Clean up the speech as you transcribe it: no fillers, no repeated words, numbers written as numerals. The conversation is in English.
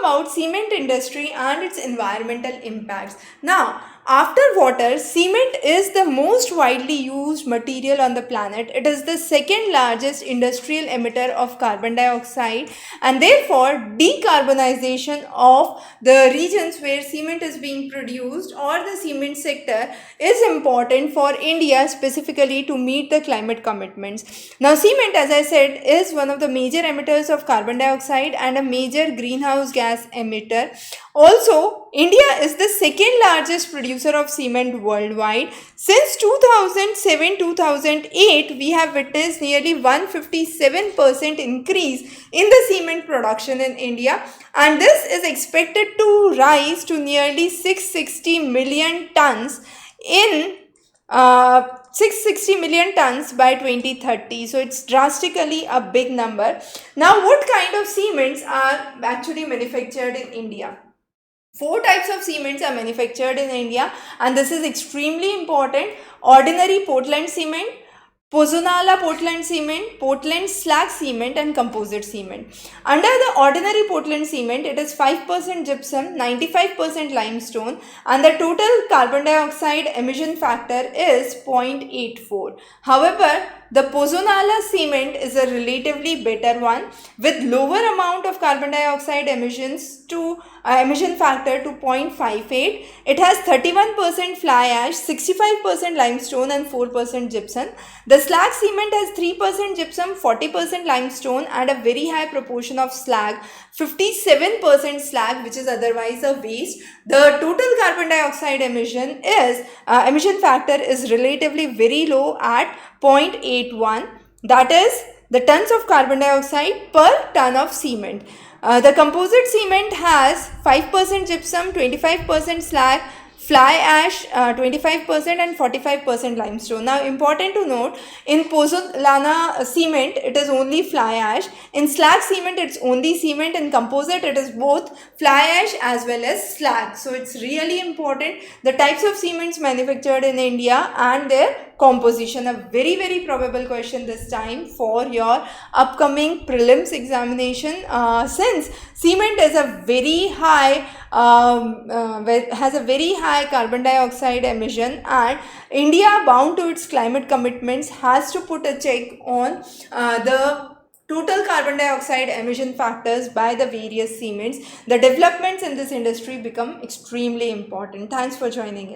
about cement industry and its environmental impacts. Now, after water, cement is the most widely used material on the planet. It is the second largest industrial emitter of carbon dioxide, and therefore decarbonization of the regions where cement is being produced or the cement sector is important for India specifically to meet the climate commitments. Now, cement, as I said, is one of the major emitters of carbon dioxide and a major greenhouse gas emitter. Also, India is the second largest producer of cement worldwide. Since 2007-2008, we have witnessed nearly 157% increase in the cement production in India, and this is expected to rise to nearly 660 million tons in 660 million tons by 2030. So it's drastically a big number. Now, what kind of cements are actually manufactured in India? Four types of cements are manufactured in India, and this is extremely important. Ordinary Portland cement, Pozzonala Portland cement, Portland slag cement, and composite cement. Under the ordinary Portland cement, it is 5% gypsum, 95% limestone, and the total carbon dioxide emission factor is 0.84. However, the Pozzonala cement is a relatively better one with lower amount of carbon dioxide emissions to emission factor to 0.58. It has 31% fly ash, 65% limestone, and 4% gypsum. The slag cement has 3% gypsum, 40% limestone, and a very high proportion of slag, 57% slag, which is otherwise a waste. The total carbon dioxide emission factor is relatively very low at 0.81, that is the tons of carbon dioxide per ton of cement. The composite cement has 5% gypsum, 25% slag, fly ash, 25%, and 45% limestone. Now, important to note, in Pozzolana cement, it is only fly ash. In slag cement, it's only cement. In composite, it is both fly ash as well as slag. So, it's really important. The types of cements manufactured in India and their composition. A very probable question this time for your upcoming prelims examination, since cement is a very high has a very high carbon dioxide emission, and India, bound to its climate commitments, has to put a check on the total carbon dioxide emission factors by the various cements. The developments in this industry become extremely important. Thanks for joining in.